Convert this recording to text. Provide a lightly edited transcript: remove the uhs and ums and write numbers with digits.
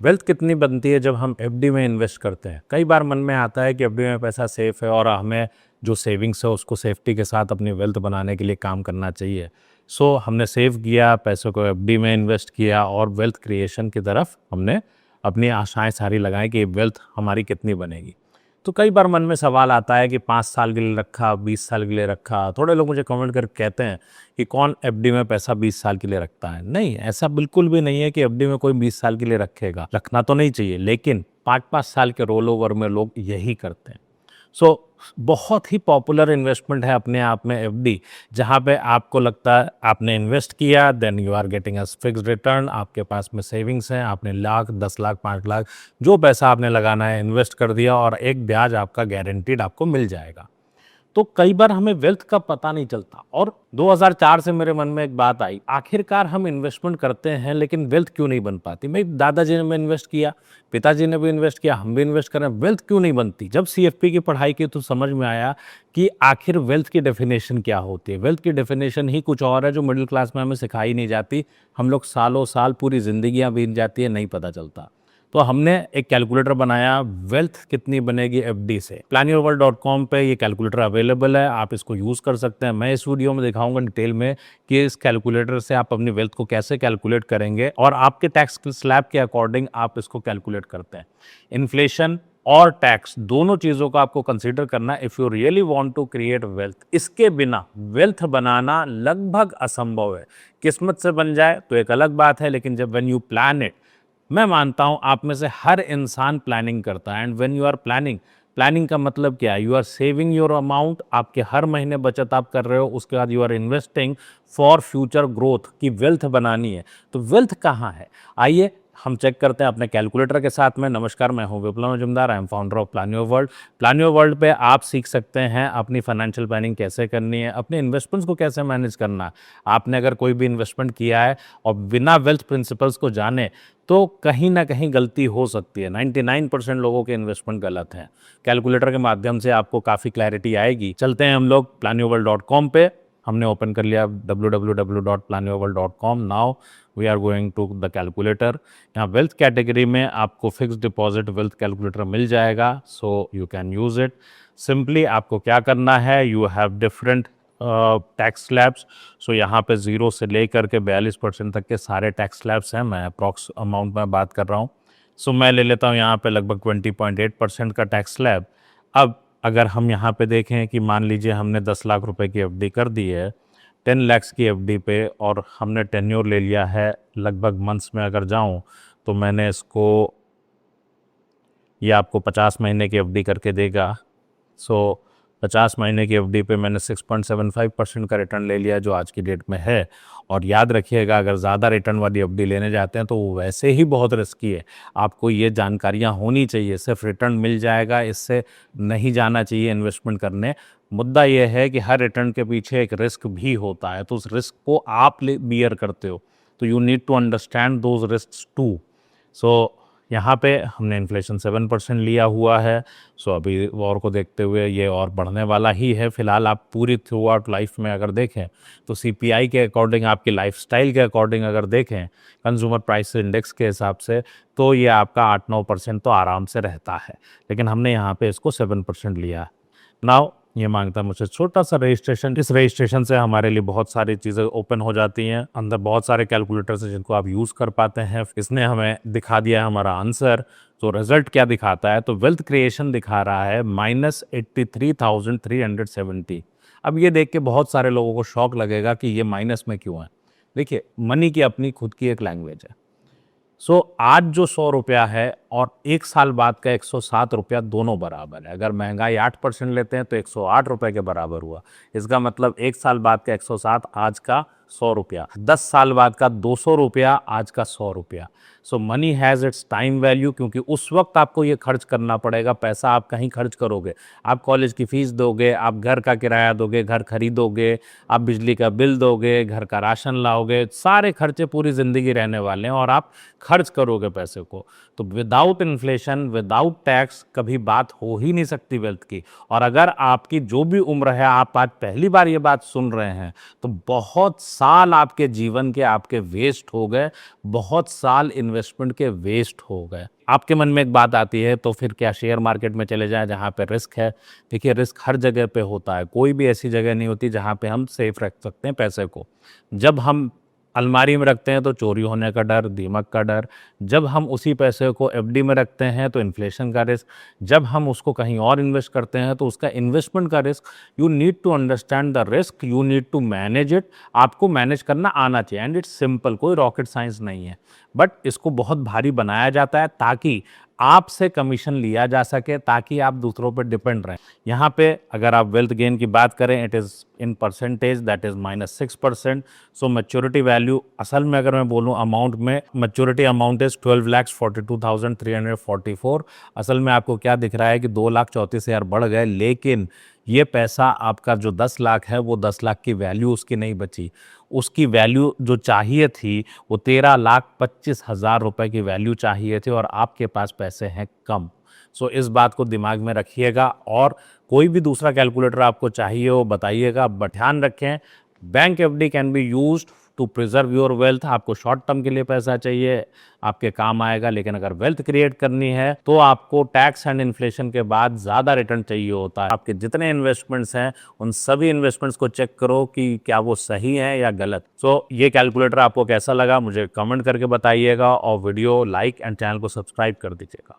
Wealth कितनी बनती है जब हम एफडी में इन्वेस्ट करते हैं। कई बार मन में आता है कि एफडी में पैसा सेफ है और हमें जो सेविंग्स है उसको सेफ्टी के साथ अपनी वेल्थ बनाने के लिए काम करना चाहिए। सो हमने सेव किया, पैसों को एफडी में इन्वेस्ट किया और वेल्थ क्रिएशन की तरफ हमने अपनी आशाएं सारी लगाई कि वेल्थ हमारी कितनी बनेगी। तो कई बार मन में सवाल आता है कि 5 साल के लिए रखा, 20 साल के लिए रखा। थोड़े लोग मुझे कमेंट करके कहते हैं कि कौन एफडी में पैसा 20 साल के लिए रखता है। नहीं, ऐसा बिल्कुल भी नहीं है कि एफडी में कोई 20 साल के लिए रखेगा। रखना तो नहीं चाहिए, लेकिन 5-5 साल के रोल ओवर में लोग यही करते हैं। सो बहुत ही पॉपुलर इन्वेस्टमेंट है अपने आप में एफडी, जहाँ पे आपको लगता है आपने इन्वेस्ट किया, then you are getting a fixed return. आपके पास में सेविंग्स हैं, आपने लाख, 10 लाख, 5 लाख जो पैसा आपने लगाना है इन्वेस्ट कर दिया और एक ब्याज आपका गारंटीड आपको मिल जाएगा। तो कई बार हमें वेल्थ का पता नहीं चलता और 2004 से मेरे मन में एक बात आई, आखिरकार हम इन्वेस्टमेंट करते हैं लेकिन वेल्थ क्यों नहीं बन पाती। मेरे दादाजी ने भी इन्वेस्ट किया, पिताजी ने भी इन्वेस्ट किया, हम भी इन्वेस्ट कर रहे हैं, वेल्थ क्यों नहीं बनती। जब सीएफपी की पढ़ाई की तो समझ में आया कि आखिर वेल्थ की डेफिनेशन क्या होती है। वेल्थ की डेफिनेशन ही कुछ और है जो मिडिल क्लास में हमें सिखाई नहीं जाती। हम लोग सालों साल, पूरी जिंदगियां बीत जाती है, नहीं पता चलता। तो हमने एक कैलकुलेटर बनाया, वेल्थ कितनी बनेगी एफडी से। planyourworld.com पे ये कैलकुलेटर अवेलेबल है, आप इसको यूज़ कर सकते हैं। मैं इस वीडियो में दिखाऊंगा डिटेल में कि इस कैलकुलेटर से आप अपनी वेल्थ को कैसे कैलकुलेट करेंगे और आपके टैक्स स्लैब के अकॉर्डिंग आप इसको कैलकुलेट करते हैं। इन्फ्लेशन और टैक्स दोनों चीज़ों का आपको कंसीडर करना है if you really want to create wealth. इसके बिना वेल्थ बनाना लगभग असंभव है। किस्मत से बन जाए तो एक अलग बात है, लेकिन जब व्हेन यू प्लान इट, मैं मानता हूं आप में से हर इंसान प्लानिंग करता है। And when you are planning, planning का मतलब क्या है, you are saving your amount, आपके हर महीने बचत आप कर रहे हो, उसके बाद you are investing for future growth की वेल्थ बनानी है। तो वेल्थ कहाँ है, आइए हम चेक करते हैं अपने कैलकुलेटर के साथ में। नमस्कार, मैं हूं Viplav Majumdar, I am founder of plan your world. Plan your world पे आप सीख सकते हैं अपनी फाइनेंशियल प्लानिंग कैसे करनी है, अपने इन्वेस्टमेंट्स को कैसे मैनेज करना है। आपने अगर कोई भी इन्वेस्टमेंट किया है और बिना वेल्थ प्रिंसिपल्स को जाने तो कहीं ना कहीं गलती हो सकती है। 99% लोगों के इन्वेस्टमेंट गलत हैं। कैलकुलेटर के माध्यम से आपको काफ़ी क्लैरिटी आएगी। चलते हैं हम लोग planyourworld.com पे। हमने ओपन कर लिया www.planyourworld.com। Now we are going to the calculator. यहाँ वेल्थ कैटेगरी में आपको फिक्स्ड डिपॉजिट वेल्थ कैलकुलेटर मिल जाएगा, so you can use it. Simply आपको क्या करना है, you have different tax slabs. So यहाँ पे 0 से लेकर के 42% तक के सारे टैक्स स्लैब्स हैं। मैं अप्रॉक्स अमाउंट में बात कर रहा हूँ। सो मैं ले लेता हूँ यहाँ पे लगभग 20.8% का टैक्स स्लैब। अब अगर हम यहाँ पे देखें कि मान लीजिए हमने 10 लाख रुपए की एफडी कर दी है 10 लैक्स की एफडी पे, और हमने टेन्योर ले लिया है लगभग मंथ्स में अगर जाऊँ तो मैंने इसको, ये आपको 50 महीने की एफडी करके देगा। सो 50 महीने की एफडी पे मैंने 6.75% का रिटर्न ले लिया जो आज की डेट में है। और याद रखिएगा, अगर ज़्यादा रिटर्न वाली एफडी लेने जाते हैं तो वो वैसे ही बहुत रिस्की है। आपको ये जानकारियाँ होनी चाहिए। सिर्फ रिटर्न मिल जाएगा इससे नहीं जाना चाहिए इन्वेस्टमेंट करने। मुद्दा ये है कि हर रिटर्न के पीछे एक रिस्क भी होता है, तो उस रिस्क को आप बियर करते हो, तो you need to understand those risk too. So यहाँ पे हमने इन्फ्लेशन 7% लिया हुआ है। सो अभी वॉर को देखते हुए ये और बढ़ने वाला ही है। फिलहाल आप पूरी थ्रू आउट लाइफ में अगर देखें तो सीपीआई के अकॉर्डिंग, आपकी लाइफस्टाइल के अकॉर्डिंग अगर देखें, कंज्यूमर प्राइस इंडेक्स के हिसाब से, तो ये आपका 8-9% तो आराम से रहता है। लेकिन हमने यहाँ पे इसको 7% लिया है। नाउ ये मांगता है मुझसे छोटा सा रजिस्ट्रेशन। इस रजिस्ट्रेशन से हमारे लिए बहुत सारी चीज़ें ओपन हो जाती हैं। अंदर बहुत सारे कैलकुलेटर्स हैं जिनको आप यूज़ कर पाते हैं। इसने हमें दिखा दिया है हमारा आंसर। तो रिजल्ट क्या दिखाता है, तो वेल्थ क्रिएशन दिखा रहा है -83,370। अब ये देख के बहुत सारे लोगों को शौक लगेगा कि ये माइनस में क्यों है। देखिए, मनी की अपनी खुद की एक लैंग्वेज है। आज जो 100 रुपया है और 1 साल बाद का 107 रुपया दोनों बराबर है। अगर महंगाई 8% लेते हैं तो 108 रुपये के बराबर हुआ। इसका मतलब 1 साल बाद का 107 आज का 100 रुपया, 10 साल बाद का 200 रुपया आज का 100 रुपया। Money has its time value, क्योंकि उस वक्त आपको ये खर्च करना पड़ेगा। पैसा आप कहीं खर्च करोगे, आप कॉलेज की फीस दोगे, आप घर का किराया दोगे, घर खरीदोगे, आप बिजली का बिल दोगे, घर का राशन लाओगे, सारे खर्चे पूरी ज़िंदगी रहने वाले हैं और आप खर्च करोगे पैसे को। तो विदाउट इन्फ्लेशन, विदाउट टैक्स कभी बात हो ही नहीं सकती वेल्थ की। और अगर आपकी जो भी उम्र है, आप आज पहली बार ये बात सुन रहे हैं, तो बहुत साल आपके जीवन के आपके वेस्ट हो गए, बहुत साल इन्वेस्टमेंट के वेस्ट हो गए। आपके मन में एक बात आती है तो फिर क्या शेयर मार्केट में चले जाएं जहां पे रिस्क है? देखिए, रिस्क हर जगह पे होता है, कोई भी ऐसी जगह नहीं होती जहां पे हम सेफ रख सकते हैं पैसे को। जब हम अलमारी में रखते हैं तो चोरी होने का डर, दीमक का डर। जब हम उसी पैसे को एफडी में रखते हैं तो इन्फ्लेशन का रिस्क। जब हम उसको कहीं और इन्वेस्ट करते हैं तो उसका इन्वेस्टमेंट का risk. You need to understand the risk, you need to manage it. आपको मैनेज करना आना चाहिए एंड इट्स सिंपल, कोई रॉकेट साइंस नहीं है। बट इसको बहुत भारी बनाया जाता है ताकि आपसे कमीशन लिया जा सके, ताकि आप दूसरों पर डिपेंड रहें। यहाँ पे अगर आप वेल्थ गेन की बात करें, it is in percentage that is -6%। So maturity value, असल में अगर मैं बोलूँ अमाउंट में, मैच्योरिटी अमाउंट इज़ 12,42,344। असल में आपको क्या दिख रहा है कि 2,34,000 बढ़ गए, लेकिन ये पैसा आपका जो 10 लाख है वो 10 लाख की वैल्यू उसकी नहीं बची। उसकी वैल्यू जो चाहिए थी वो 13,25,000 रुपए की वैल्यू चाहिए थी और आपके पास पैसे हैं कम। सो इस बात को दिमाग में रखिएगा और कोई भी दूसरा कैलकुलेटर आपको चाहिए हो बताइएगा, बट ध्यान रखें bank FD can be used to preserve your wealth. आपको शॉर्ट टर्म के लिए पैसा चाहिए, आपके काम आएगा, लेकिन अगर वेल्थ क्रिएट करनी है तो आपको टैक्स एंड इन्फ्लेशन के बाद ज़्यादा रिटर्न चाहिए होता है। आपके जितने इन्वेस्टमेंट्स हैं उन सभी इन्वेस्टमेंट्स को चेक करो कि क्या वो सही है या गलत। सो ये कैलकुलेटर आपको कैसा लगा मुझे कमेंट करके बताइएगा और वीडियो लाइक एंड चैनल को सब्सक्राइब कर दीजिएगा।